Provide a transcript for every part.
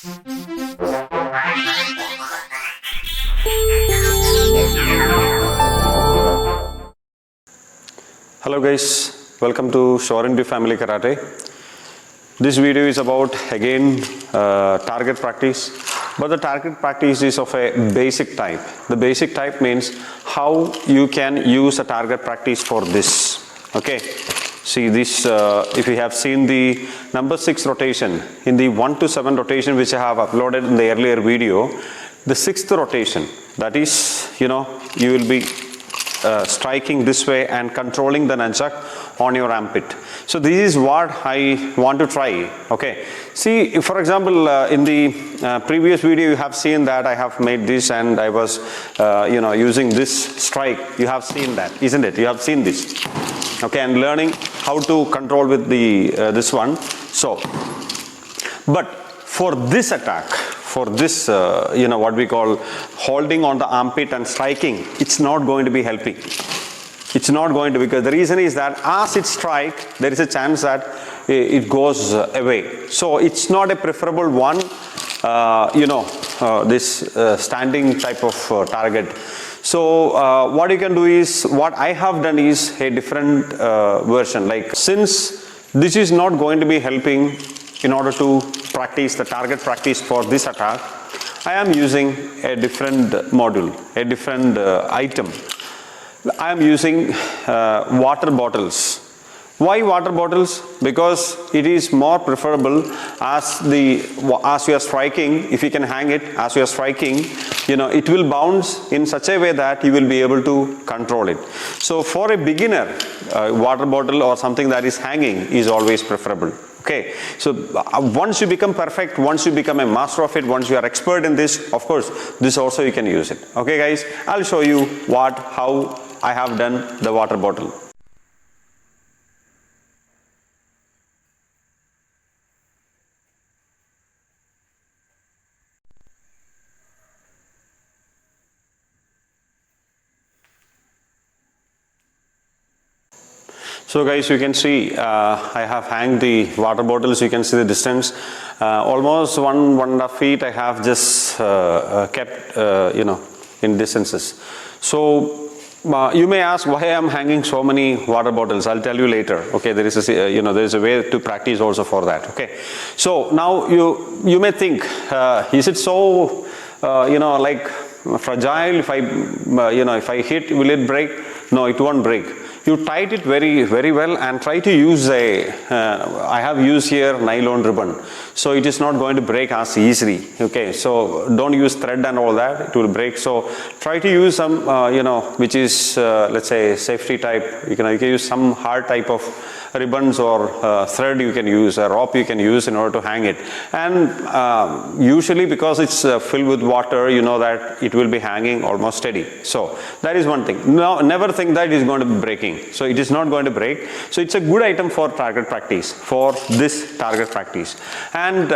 Hello guys, welcome to Shorindu Family Karate. This video is about again target practice, but the target practice is of a basic type. The basic type means how you can use a target practice for this. Okay, see this, if you have seen the number 6 rotation, in the 1 to 7 rotation which I have uploaded in the earlier video, the 6th rotation, that is, you will be striking this way and controlling the nunchuck on your armpit. So this is what I want to try. Okay, see, for example, in the previous video you have seen that I have made this and I was using this strike. You have seen that, isn't it? You have seen this. Okay, and learning how to control with the this one. So, but for this attack, for this, what we call holding on the armpit and striking, it's not going to be helping. It's not going to, because the reason is that as it strike, there is a chance that it goes away. So it's not a preferable one, this standing type of target. So what you can do is, what I have done is a different version. Like, since this is not going to be helping in order to practice the target practice for this attack, I am using a different module, a different item. I am using water bottles. Why water bottles? Because it is more preferable as you are striking. If you can hang it as you are striking, it will bounce in such a way that you will be able to control it. So for a beginner, water bottle or something that is hanging is always preferable. Okay, so once you become perfect, once you become a master of it, once you are expert in this, of course, this also you can use it. Okay guys, I'll show you how I have done the water bottle. So guys, you can see I have hanged the water bottles. You can see the distance, almost 1.5 feet. I have just kept in distances. So you may ask why I am hanging so many water bottles. I'll tell you later. Okay, there is a there is a way to practice also for that. Okay, so now you may think, is it so like fragile? If I hit, will it break? No, it won't break. You tight it very, very well and try to use I have used here nylon ribbon. So it is not going to break as easily. Okay, so don't use thread and all that, it will break. So try to use some, which is, let's say, safety type. You can use some hard type of ribbons or thread you can use, a rope you can use in order to hang it. And usually because it's filled with water, you know that it will be hanging almost steady. So that is one thing. Now, never think that it is going to be breaking. So it is not going to break. So it's a good item for target practice, for this target practice. And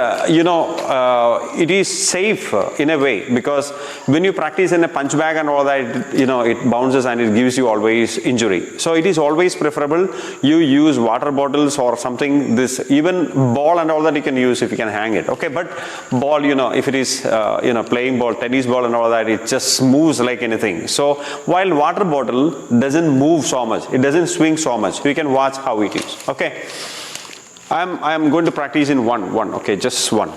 it is safe in a way, because when you practice in a punch bag and all that, it bounces and it gives you always injury. So it is always preferable you use water bottles or something, this even ball and all that you can use if you can hang it. Okay, but ball, if it is playing ball, tennis ball and all that, it just moves like anything. So while water bottle doesn't move so much, it doesn't swing so much, you can watch how it is. Okay, I am going to practice in one. Okay, just one.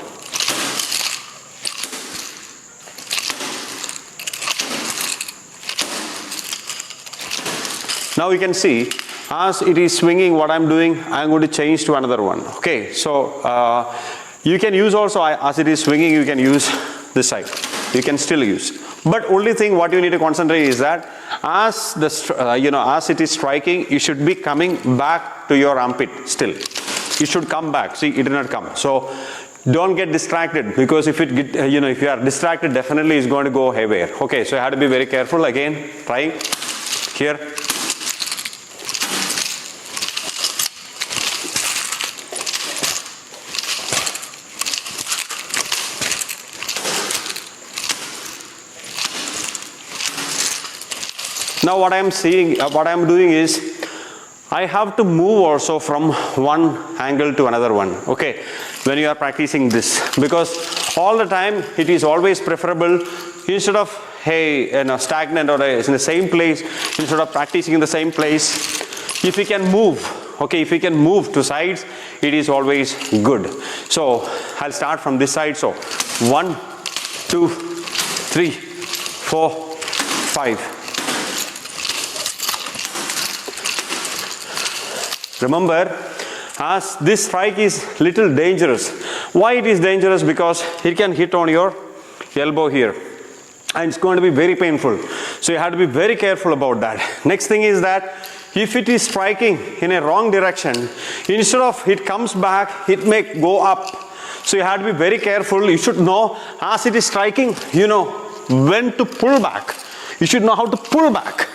Now you can see, as it is swinging, what I'm doing, I'm going to change to another one. Okay, so you can use also, as it is swinging, you can use this side. You can still use. But only thing what you need to concentrate is that as as it is striking, you should be coming back to your armpit still. You should come back. See, it did not come. So don't get distracted, because if if you are distracted, definitely it's going to go haywire. Okay, so you have to be very careful. Again, try here. Now what I am doing is, I have to move also from one angle to another one, okay, when you are practicing this, because all the time it is always preferable, instead of stagnant or in the same place, instead of practicing in the same place, if we can move, okay, if we can move to sides, it is always good. So I'll start from this side. So 1, 2, 3, 4, 5. Remember, as this strike is little dangerous. Why it is dangerous? Because it can hit on your elbow here, and it's going to be very painful. So you have to be very careful about that. Next thing is that if it is striking in a wrong direction, instead of it comes back, it may go up. So you have to be very careful. You should know, as it is striking, you know when to pull back. You should know how to pull back.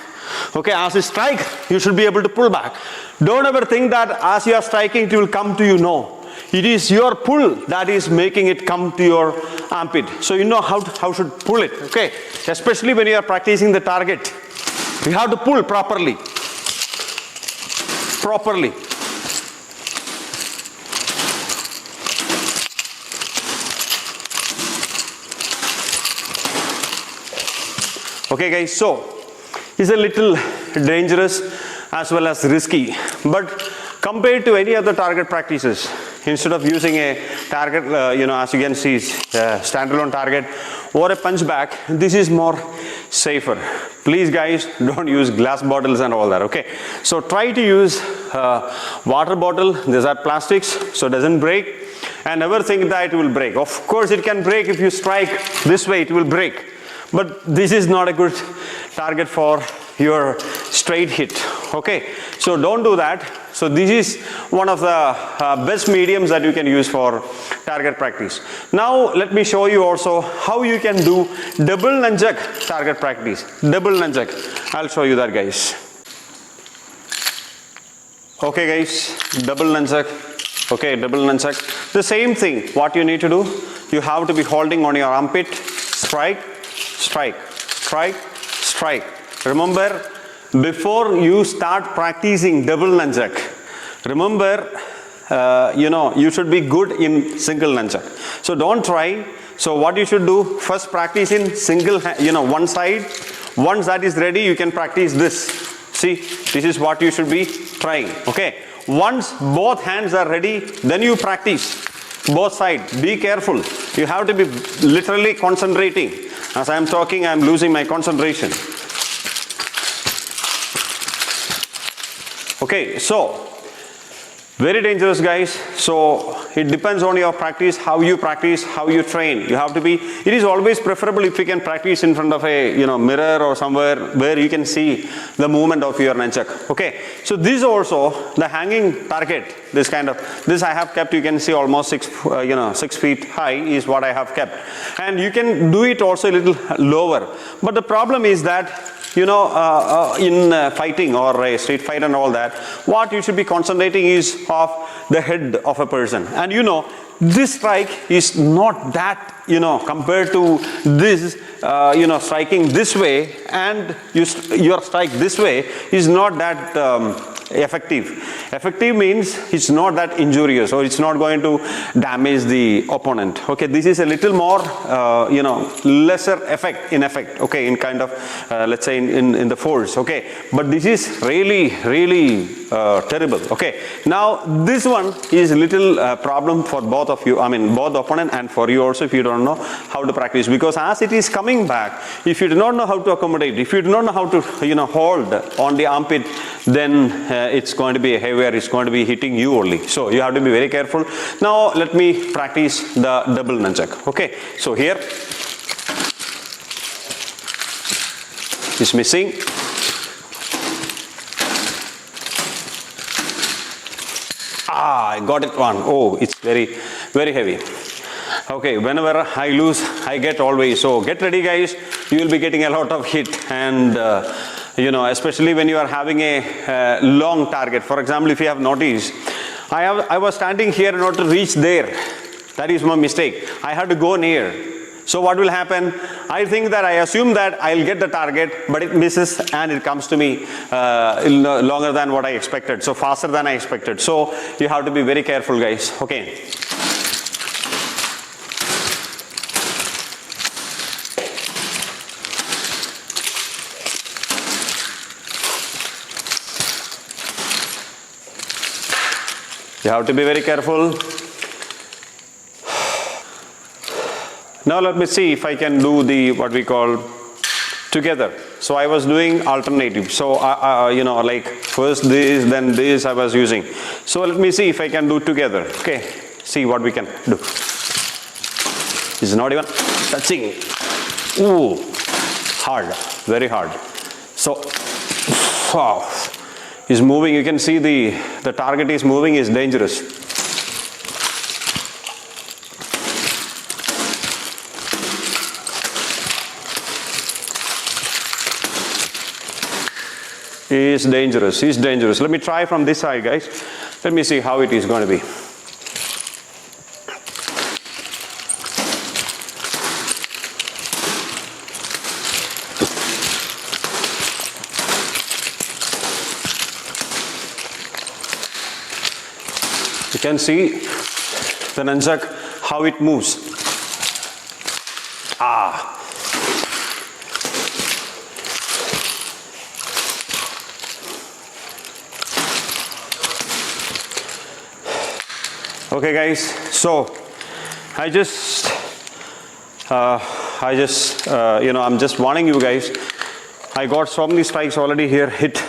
Okay, as you strike, you should be able to pull back. Don't ever think that as you are striking, it will come to you. No. It is your pull that is making it come to your armpit. So you know how should pull it. Okay, especially when you are practicing the target, you have to pull properly. Okay guys, so it's a little dangerous as well as risky, but compared to any other target practices, instead of using a target, as you can see, standalone target or a punch back, this is more safer. Please guys, don't use glass bottles and all that. Okay, so try to use water bottle. These are plastics, so it doesn't break, and never think that it will break. Of course it can break. If you strike this way, it will break, but this is not a good target for your straight hit. Okay, so don't do that. So this is one of the best mediums that you can use for target practice. Now let me show you also how you can do double nunchuck target practice. Double nunchuck, I'll show you that guys. Okay guys, double nunchuck. Okay, double nunchuck. The same thing, what you need to do, you have to be holding on your armpit, strike, strike, strike, strike. Remember, before you start practicing double nunchuck, remember, you should be good in single nunchuck. So don't try. So what you should do, first practice in single, one side. Once that is ready, you can practice this. See, this is what you should be trying. Okay. Once both hands are ready, then you practice both sides. Be careful. You have to be literally concentrating. As I am talking, I am losing my concentration. Okay, so very dangerous guys. So it depends on your practice, how you train. You have to be, it is always preferable if you can practice in front of a mirror or somewhere where you can see the movement of your nunchuck. Okay, so this also, the hanging target, this I have kept, you can see almost 6 feet high is what I have kept. And you can do it also a little lower. But the problem is that in fighting or a street fight and all that, what you should be concentrating is of the head of a person. And this strike is not that, compared to this, striking this way and your strike this way is not that effective. Effective means it's not that injurious or it's not going to damage the opponent. Okay, this is a little more, lesser effect, okay, in kind of, let's say in the force, okay. But this is really, really terrible, okay. Now, this one is a little problem for both of you, both the opponent and for you also if you don't know how to practice. Because as it is coming back, if you do not know how to accommodate, if you do not know how to, hold on the armpit, then it's going to be heavier, it's going to be hitting you only. So you have to be very careful. Now let me practice the double nunchuck. Okay, so here is missing. I got it one. Oh, it's very, very heavy. Okay, whenever I lose, I get always. So get ready guys, you will be getting a lot of hit, and especially when you are having a long target. For example, if you have noticed, I was standing here in order to reach there. That is my mistake. I had to go near. So what will happen? I think that I assume that I'll get the target, but it misses and it comes to me longer than what I expected. So faster than I expected. So you have to be very careful guys. Okay. You have to be very careful. Now let me see if I can do the what we call together. So I was doing alternative. So you know, like first this, then this I was using. So let me see if I can do together. Okay, see what we can do. It's not even touching. Ooh, hard, very hard. So wow, is moving. You can see the target is moving. Is dangerous. Is dangerous, is dangerous. Let me try from this side, guys. Let me see how it is going to be. You can see the nunchuck, how it moves. Ah. Okay guys, so I'm just I'm just warning you guys. I got so many strikes already here, hit.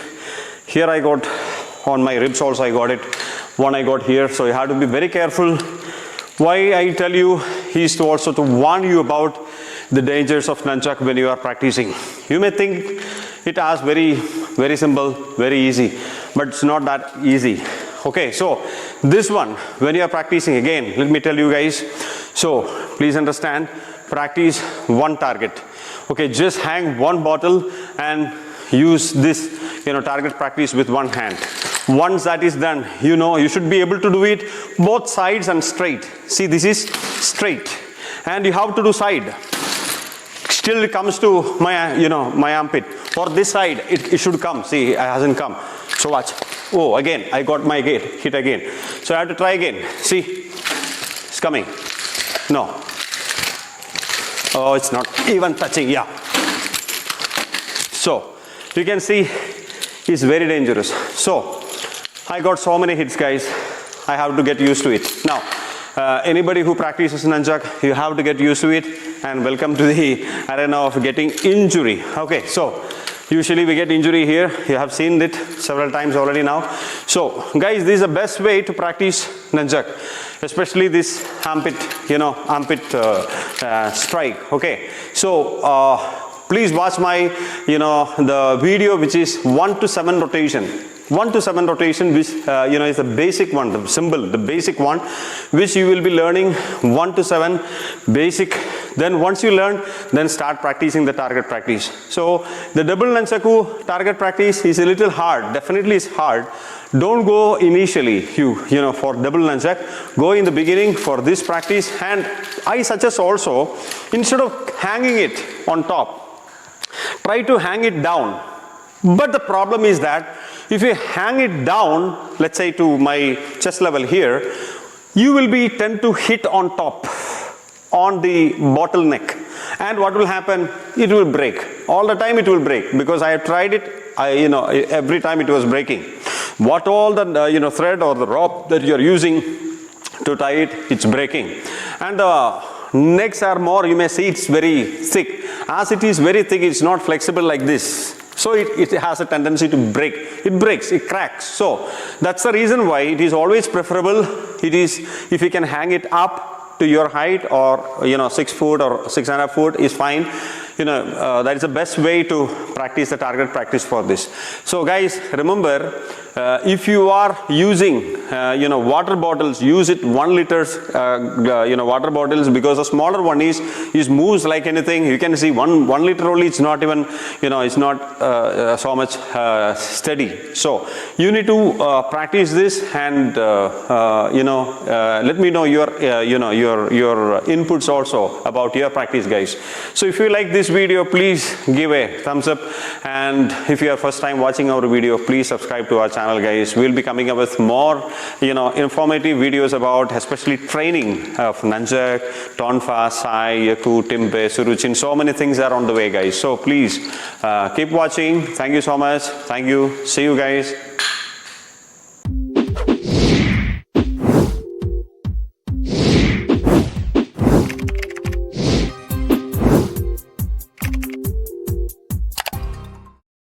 Here I got on my ribs also I got it. One I got here, so you have to be very careful. Why I tell you is to also to warn you about the dangers of nunchuck when you are practicing. You may think it as very simple, very easy, but it's not that easy. Okay, so this one, when you are practicing, again, let me tell you guys, so please understand, practice one target. Okay, just hang one bottle and use this, target practice with one hand. Once that is done, you should be able to do it both sides and straight. See, this is straight, and you have to do side. Still it comes to my, my armpit. For this side, it should come. See, it hasn't come. So watch. Oh, again, I got my hit again. So I have to try again. See, it's coming. No. Oh, it's not even touching. Yeah. So you can see it's very dangerous. So I got so many hits, guys. I have to get used to it. Now, anybody who practices nunchuck, you have to get used to it, and welcome to the arena of getting injury. Okay, so usually we get injury here. You have seen it several times already now. So guys, this is the best way to practice nunchuck, especially this armpit, strike. Okay, so please watch my, the video which is 1 to 7 rotation. 1 to 7 rotation, which is the basic one, the basic one, which you will be learning 1 to 7 basic. Then once you learn, then start practicing the target practice. So the double nunchaku target practice is a little hard. Definitely is hard. Don't go initially, for double nunchuck. Go in the beginning for this practice, and I suggest also, instead of hanging it on top, try to hang it down. But the problem is that if you hang it down, let's say to my chest level here, you will tend to hit on top, on the bottleneck. And what will happen? It will break. All the time it will break, because I have tried it. Every time it was breaking. What all the thread or the rope that you are using to tie it, it's breaking. And the necks are more, you may see it's very thick. As it is very thick, it's not flexible like this. So it has a tendency to break. It breaks, it cracks. So that's the reason why it is always preferable. It is, if you can hang it up to your height, or 6 foot or 6.5 foot is fine. That is the best way to practice the target practice for this. So guys, remember, if you are using water bottles, use it 1 liter water bottles, because the smaller one is moves like anything. You can see 1 liter only, it's not even it's not so much steady. So you need to practice this, and let me know your your inputs also about your practice, guys. So if you like this video, please give a thumbs up, and if you are first time watching our video, please subscribe to our channel, guys. We'll be coming up with more informative videos about especially training of nunchuck, tonfa, sai, yaku, timpe, suruchin. So many things are on the way, guys. So please keep watching. Thank you so much. Thank you. See you, guys.